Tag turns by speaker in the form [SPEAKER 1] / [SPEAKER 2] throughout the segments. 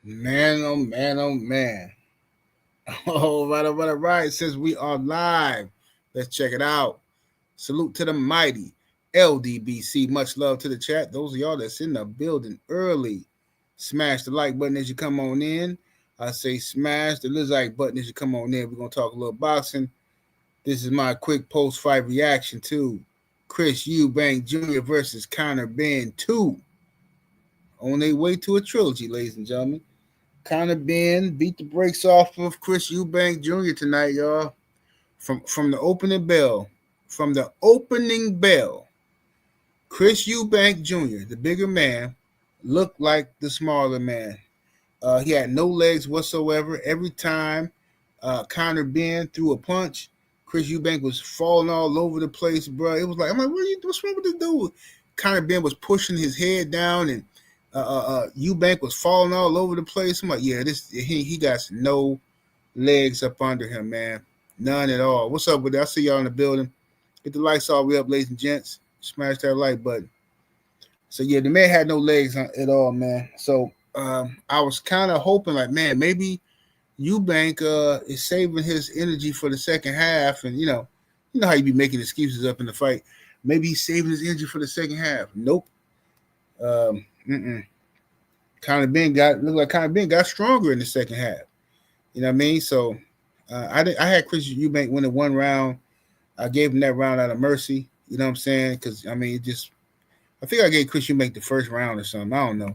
[SPEAKER 1] Man, oh man, oh man. All right. Since we are live, let's check it out. Salute to the mighty LDBC. Much love to the chat. Those of y'all that's in the building early, smash the like button as you come on in. I say smash the like button as you come on in. We're going to talk a little boxing. This is my quick post-fight reaction to Chris Eubank Jr. versus Conor Benn 2. On their way to a trilogy, ladies and gentlemen. Conor Benn beat the brakes off of Chris Eubank Jr. tonight, y'all. From the opening bell. From the opening bell, Chris Eubank Jr., the bigger man, looked like the smaller man. He had no legs whatsoever. Every time Conor Benn threw a punch, Chris Eubank was falling all over the place, bro. It was like, I'm like, what's wrong with this dude? Conor Benn was pushing his head down, and Eubank was falling all over the place. I'm like, yeah, he got no legs up under him, man. None at all. What's up with that? I see y'all in the building. Get the lights all the way up, ladies and gents. Smash that like button. So yeah, the man had no legs at all, man. So I was kind of hoping, like, man, maybe Eubank is saving his energy for the second half, and you know how you be making excuses up in the fight. Maybe he's saving his energy for the second half. Nope. Conor Benn looked like Conor Benn got stronger in the second half. You know what I mean? So I had Chris Eubank winning one round. I gave him that round out of mercy. You know what I'm saying? Because I mean, I think I gave Chris Eubank the first round or something. I don't know,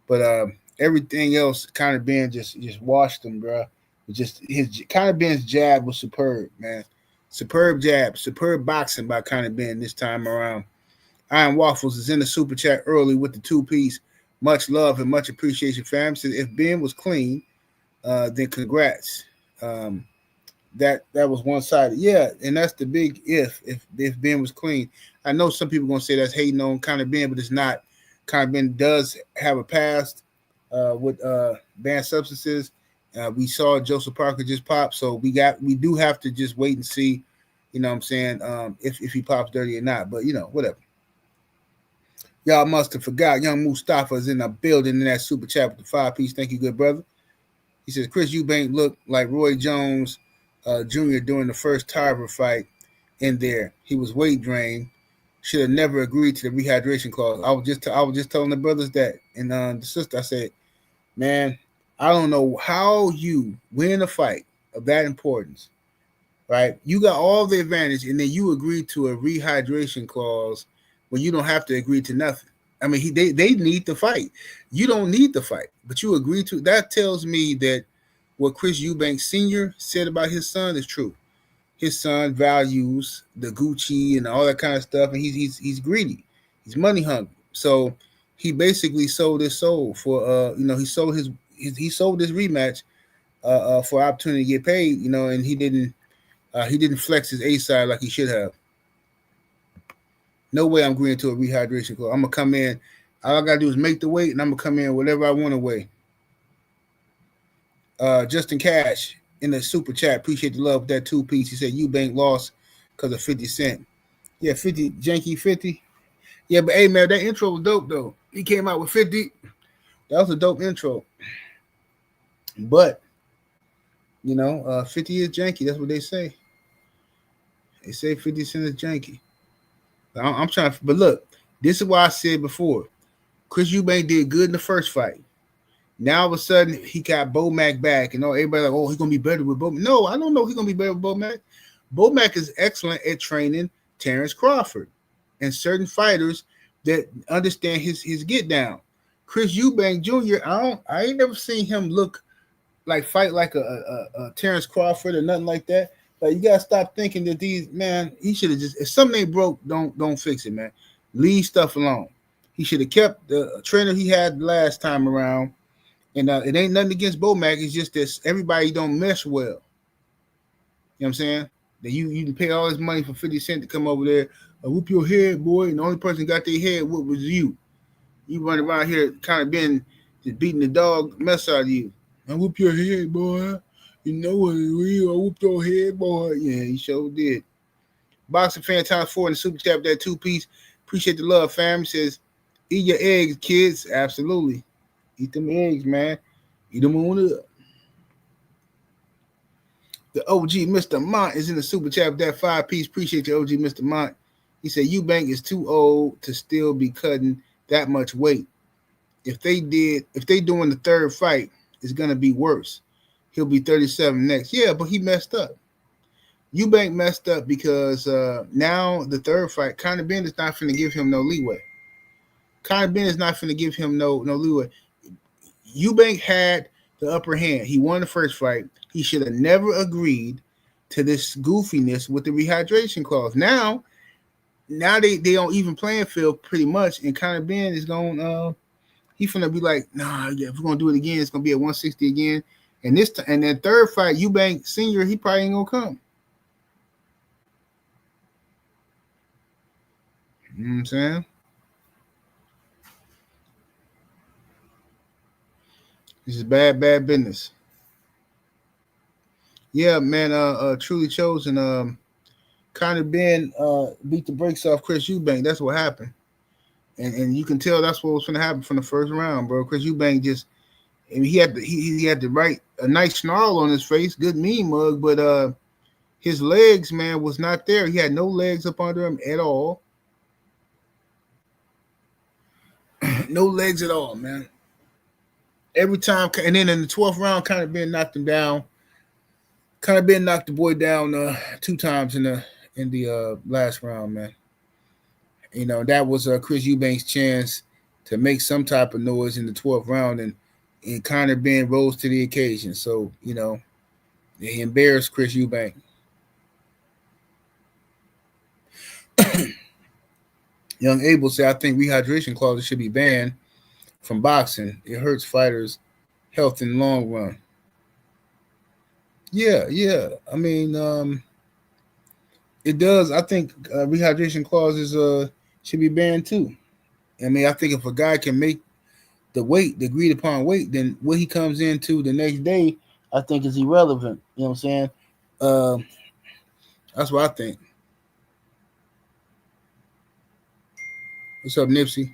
[SPEAKER 1] but everything else, Conor Benn just washed him, bro. Just his Conor Benn's jab was superb, man. Superb jab, superb boxing by Conor Benn this time around. Iron Waffles is in the super chat early with the 2-piece. Much love and much appreciation, fam. Says if Ben was clean, then congrats. That was one sided. Yeah, and that's the big if Ben was clean. I know some people are gonna say that's hating on Conor Benn, but it's not. Conor Benn does have a past with banned substances. We saw Joseph Parker just pop, so we do have to just wait and see, you know what I'm saying, if he pops dirty or not. But you know, whatever. Y'all must have forgot. Young Mustafa is in the building in that super chat with the 5-piece. Thank you, good brother. He says Chris Eubank looked like Roy Jones Jr. during the first Tarver fight in there. He was weight drained. Should have never agreed to the rehydration clause. I was just telling the brothers that, and the sister, I said, man, I don't know how you win a fight of that importance, right? You got all the advantage, and then you agree to a rehydration clause when you don't have to agree to nothing. I mean, they need to fight. You don't need to fight, but you agree to. That tells me that what Chris Eubank Sr. said about his son is true. His son values the Gucci and all that kind of stuff, and he's greedy. He's money hungry. So he basically sold his soul for he sold his rematch for opportunity to get paid, and he didn't flex his A side like he should have. No way I'm agreeing to a rehydration clause. I'm gonna come in. All I gotta do is make the weight, and I'm gonna come in whatever I want to weigh. Justin Cash in the super chat, appreciate the love with that 2-piece. He said Eubank lost because of 50 Cent. Yeah, 50 Janky 50. Yeah, but hey man, that intro was dope though. He came out with 50. That was a dope intro. But 50 is janky. That's what they say. They say 50 Cent is janky. I'm trying to, but look, this is why I said before. Chris Eubank did good in the first fight. Now all of a sudden he got Bomac back, and everybody like, oh, he's gonna be better with Bomac. No, I don't know if he's gonna be better with Bomac. Bomac is excellent at training Terrence Crawford and certain fighters that understand his get down. Chris Eubank Jr. I ain't never seen him fight like a Terrence Crawford or nothing like that. Like, you gotta stop thinking that he should have just, if something ain't broke, don't fix it, man. Leave stuff alone. He should have kept the trainer he had last time around. And it ain't nothing against Bomac. It's just that everybody don't mesh well. You know what I'm saying? That you can pay all this money for 50 Cent to come over there, whoop your head, boy. And the only person who got their head whooped was you. You run around here kind of being just beating the dog mess out of you. And whoop your head, boy. You know what it is. I whooped your head, boy. Yeah, he sure did. Boxing Fan Times 4 in the super chat, that 2-piece. Appreciate the love, fam. He says, eat your eggs, kids. Absolutely. Eat them eggs, man. You the moon up. The OG Mr. Mont is in the super chat with that 5-piece. Appreciate you, OG Mr. Mont. He said Eubank is too old to still be cutting that much weight. If they doing the third fight, it's gonna be worse. He'll be 37 next. Yeah, but he messed up. Eubank messed up because now the third fight, Conor Benn is not finna give him no leeway. Conor Benn is not finna give him no leeway. Eubank had the upper hand. He won the first fight. He should have never agreed to this goofiness with the rehydration clause. Now they on even playing field pretty much, and Conor Benn is going. He's gonna be like, nah, yeah, if we're gonna do it again, it's gonna be at 160 again. And and that third fight, Eubank Sr., he probably ain't gonna come. You know what I'm saying? This is bad business. Yeah, man. Truly chosen. Conor Benn beat the brakes off Chris Eubank. That's what happened, and you can tell that's what was going to happen from the first round, bro. Chris Eubank just, I mean, he had the right, a nice snarl on his face, good mean mug, but his legs, man, was not there. He had no legs up under him at all. No legs at all, man. Every time, and then in the 12th round, Conor Benn knocked him down. Conor Benn knocked the boy down 2 times in the last round, man. You know, that was Chris Eubank's chance to make some type of noise in the 12th round, and Conor Benn rose to the occasion. So, you know, he embarrassed Chris Eubank. Young Abel said, I think rehydration clauses should be banned from boxing. It hurts fighters' health in the long run. Yeah. I mean, it does. I think rehydration clauses should be banned too. I mean, I think if a guy can make the weight, the agreed upon weight, then what he comes into the next day, I think is irrelevant. You know what I'm saying? That's what I think. What's up, Nipsey?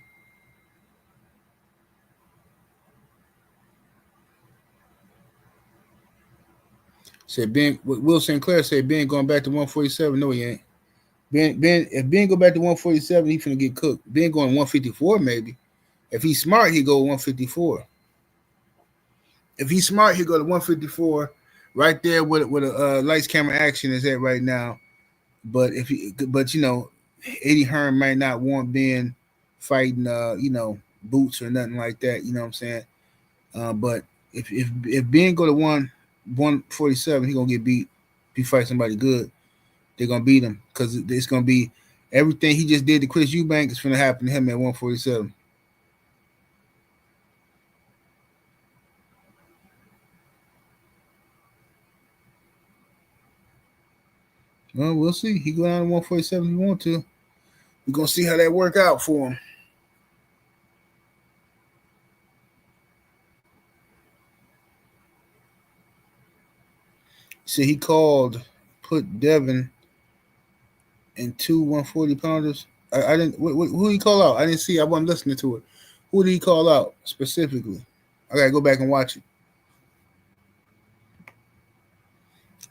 [SPEAKER 1] Said Ben. Will Sinclair said Ben going back to 147. No, he ain't. Ben, if Ben go back to 147, he finna get cooked. Ben going 154 maybe. If he's smart, he go 154. If he's smart, he go to 154. Right there with a lights, camera, action is at right now. But but you know, Eddie Hearn might not want Ben fighting, you know, boots or nothing like that. You know what I'm saying? But if Ben go to 147, he gonna get beat. If he fight somebody good, they're gonna beat him because it's gonna be everything he just did to Chris Eubank is gonna happen to him at 147. Well, we'll see. He go down to 147 if he want to. We're gonna see how that work out for him. See, he called, put Devin and 2 140 pounders. I didn't. Who did he call out? I didn't see. I wasn't listening to it. Who did he call out specifically? I gotta go back and watch it.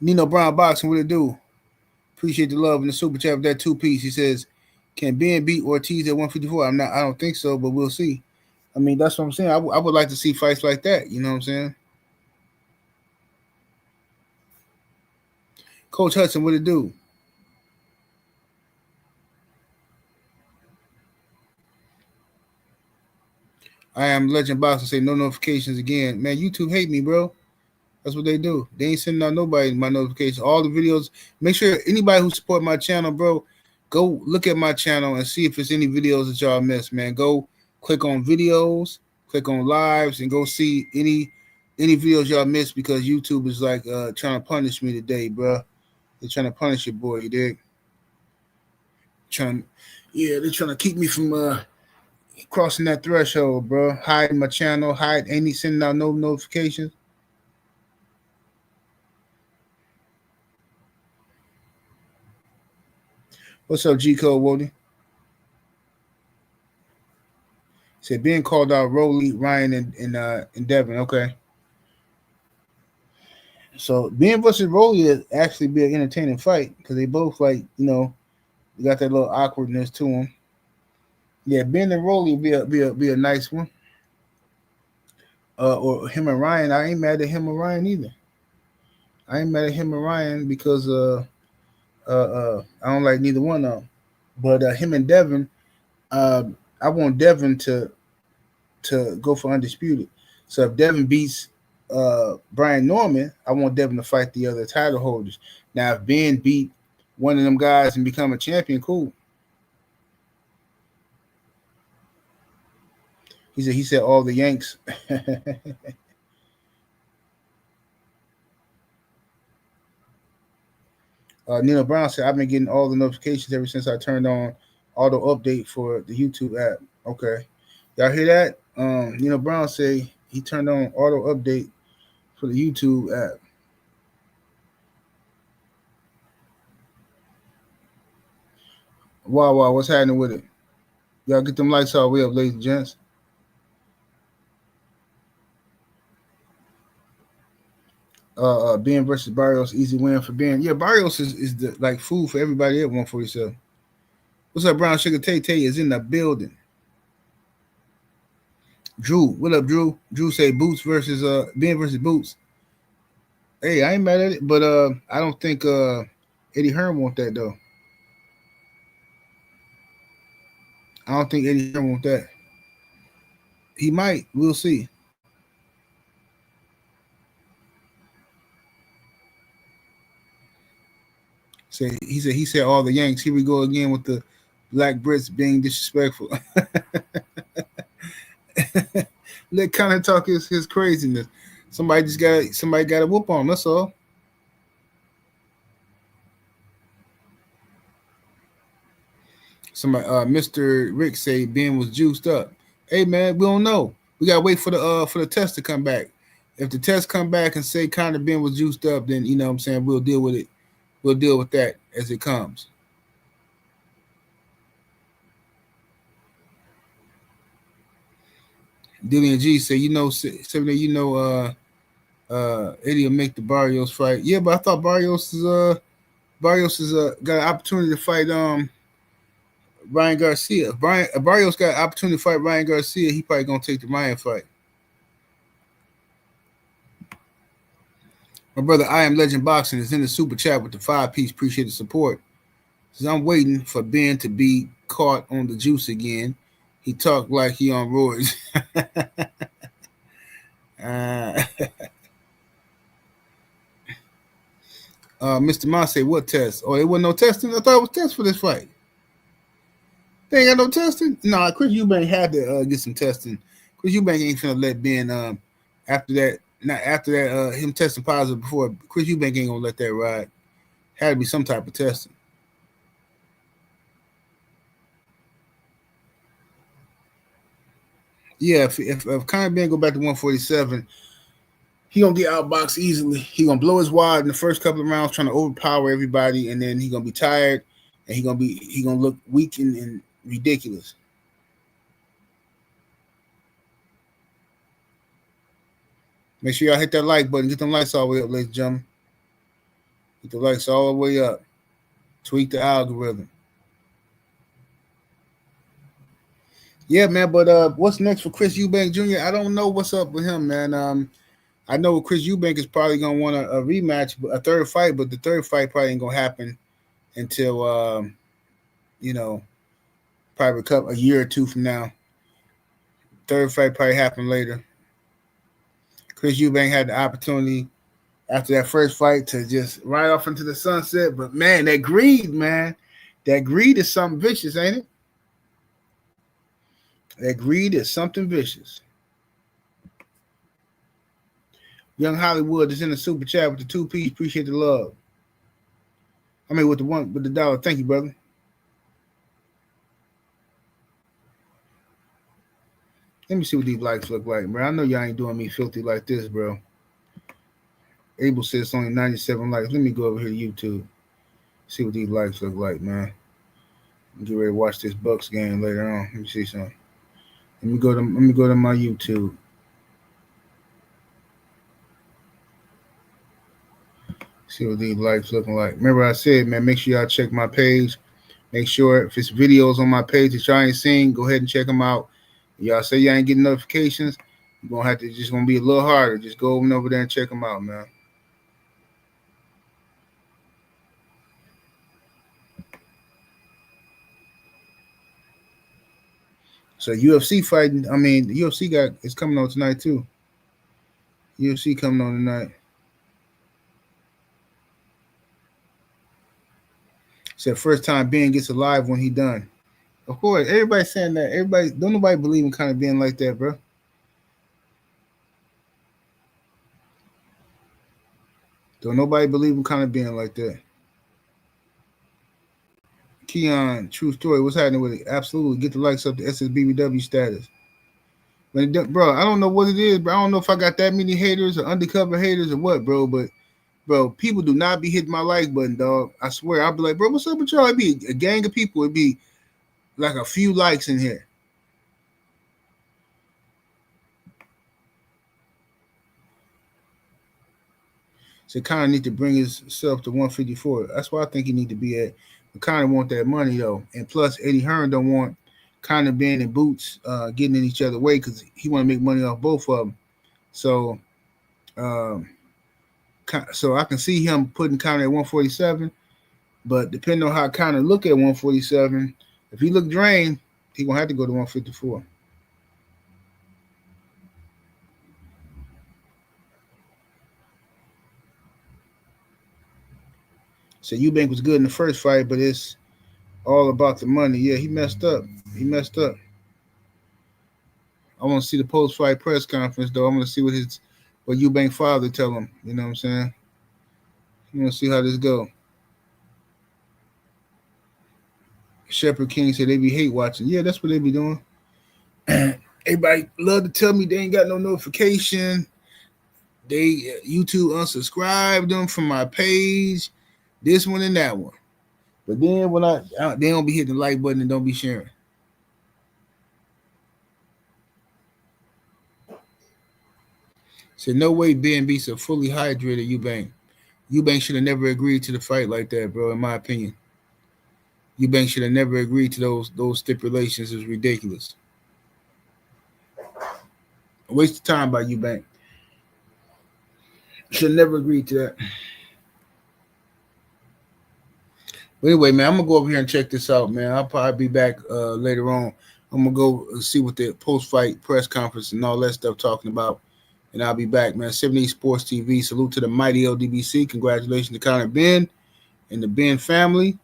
[SPEAKER 1] Nino Brown boxing. What it do? Appreciate the love and the super chat with that 2-piece. He says, "Can Ben beat Ortiz at 154?" I'm not. I don't think so, but we'll see. I mean, that's what I'm saying. I would like to see fights like that. You know what I'm saying? Coach Hudson, what it do? I am Legend Boxing. Say no notifications again. Man, YouTube hate me, bro. That's what they do. They ain't sending out nobody my notifications. All the videos. Make sure anybody who support my channel, bro, go look at my channel and see if there's any videos that y'all missed, man. Go click on videos, click on lives, and go see any videos y'all missed because YouTube is like trying to punish me today, bro. They're trying to punish your boy, you dig? They're trying to keep me from crossing that threshold, bro. Hiding my channel, sending out no notifications. What's up, G Code Wody? Said being called out Rolly, Ryan, and Devin. Okay. So Ben versus Rolly is actually be an entertaining fight because they both they got that little awkwardness to them. Yeah, Ben and Rolly be a nice one. Or him and Ryan. I ain't mad at him and Ryan either. I ain't mad at him and Ryan because I don't like neither one of them. But him and Devin, uh, I want Devin to go for undisputed. So if Devin beats Brian Norman, I want Devin to fight the other title holders. Now if Ben beat one of them guys and become a champion, cool. He said all the Yanks. Nino Brown said I've been getting all the notifications ever since I turned on auto update for the YouTube app. Okay, y'all hear that? Nino Brown say he turned on auto update for the YouTube app. Wow, what's happening with it? Y'all get them lights all the way up, ladies and gents. Ben versus Barrios, easy win for Ben. Yeah, Barrios is the like food for everybody at 147. What's up, Brown Sugar? Tay Tay is in the building. Drew, what up, Drew? Drew say Boots versus Ben versus Boots. Hey, I ain't mad at it, but I don't think Eddie Hearn want that though. I don't think Eddie Hearn want that. He might. We'll see. He said all the Yanks. Here we go again with the black Brits being disrespectful. Let Connor talk his craziness. Somebody got a whoop on him. That's all. Somebody Mr. Rick say Ben was juiced up. Hey man, we don't know. We gotta wait for the test to come back. If the test come back and say Connor Ben was juiced up, then you know what I'm saying we'll deal with it. We'll deal with that as it comes. Dillian G say, Eddie will make the Barrios fight. Yeah, but I thought Barrios is got an opportunity to fight Ryan Garcia. If Barrios got an opportunity to fight Ryan Garcia, he probably gonna take the Ryan fight. My brother I Am Legend Boxing is in the super chat with the 5-piece. Appreciate the support. Says I'm waiting for Ben to be caught on the juice again. He talked like he on roids. Mr. Moss say, what test? Oh, there wasn't no testing? I thought it was test for this fight. They ain't got no testing? No, Chris Eubank had to get some testing. Chris Eubank ain't finna let Ben, after that, him testing positive before, Chris Eubank ain't gonna let that ride. Had to be some type of testing. Yeah, if Conor Benn go back to 147, he gonna get outboxed easily. He gonna blow his wad in the first couple of rounds, trying to overpower everybody, and then he gonna be tired, and he gonna look weak and ridiculous. Make sure y'all hit that like button. Get them lights all the way up, ladies and gentlemen. Get the lights all the way up. Tweak the algorithm. Yeah, man. But what's next for Chris Eubank Jr.? I don't know what's up with him, man. I know Chris Eubank is probably gonna want a rematch, a third fight, but the third fight probably ain't gonna happen until probably a year or two from now. Third fight probably happen later. Chris Eubank had the opportunity after that first fight to just ride off into the sunset, but man, that greed is something vicious, ain't it? That greed is something vicious. Young Hollywood is in the super chat with the 2-piece. Appreciate the love. I mean, with the dollar. Thank you, brother. Let me see what these likes look like, bro. I know y'all ain't doing me filthy like this, bro. Abel says it's only 97 likes. Let me go over here to YouTube. See what these likes look like, man. Get ready to watch this Bucks game later on. Let me see something. Let me go to my YouTube. See what these likes looking like. Remember I said, man, make sure y'all check my page. Make sure if it's videos on my page that y'all ain't seen, go ahead and check them out. Y'all say y'all ain't getting notifications, you're gonna have to just gonna be a little harder. Just go over there and check them out, man. So UFC fighting, I mean, the UFC is coming on tonight too. UFC coming on tonight. Said first time Ben gets alive when he done. Of course, everybody's saying that. Everybody don't nobody believe in kind of being like that, bro. Don't nobody believe in kind of being like that. Keon, true story. What's happening with it? Absolutely. Get the likes up to SSBBW status. Bro, I don't know what it is, bro. I don't know if I got that many haters or undercover haters or what, bro. But, bro, people do not be hitting my like button, dog. I swear. I'll be like, bro, what's up with y'all? It'd be a gang of people. It'd be like a few likes in here. So Conor need to bring himself to 154. That's where I think he need to be at. But Conor want that money though, and plus Eddie Hearn don't want Conor being in boots, getting in each other's way because he want to make money off both of them. So, um, so I can see him putting Conor at 147. But depending on how Conor look at 147, if he look drained, he gonna have to go to 154. So Eubank was good in the first fight, but it's all about the money. Yeah, he messed up. He messed up. I want to see the post-fight press conference, though. I want to see what Eubank father tell him. You know what I'm saying? I want to see how this go. Shepherd King said they be hate watching. Yeah, that's what they be doing. Everybody love to tell me they ain't got no notification. They YouTube unsubscribed them from my page. This one and that one. But then when they don't be hitting the like button and don't be sharing. Said no way Ben beats a fully hydrated Eubank. Eubank should have never agreed to the fight like that, bro. In my opinion, Eubank should have never agreed to those stipulations. Is ridiculous. A waste of time by Eubank. Should never agreed to that. But anyway, man, I'm gonna go over here and check this out, man. I'll probably be back later on. I'm gonna go see what the post-fight press conference and all that stuff talking about, and I'll be back, man. 70 Sports TV. Salute to the mighty LDBC. Congratulations to Conor Benn and the Benn family.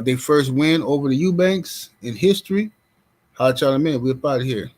[SPEAKER 1] They first win over the Eubanks in history. Holla at y'all in a minute. We're up out of here.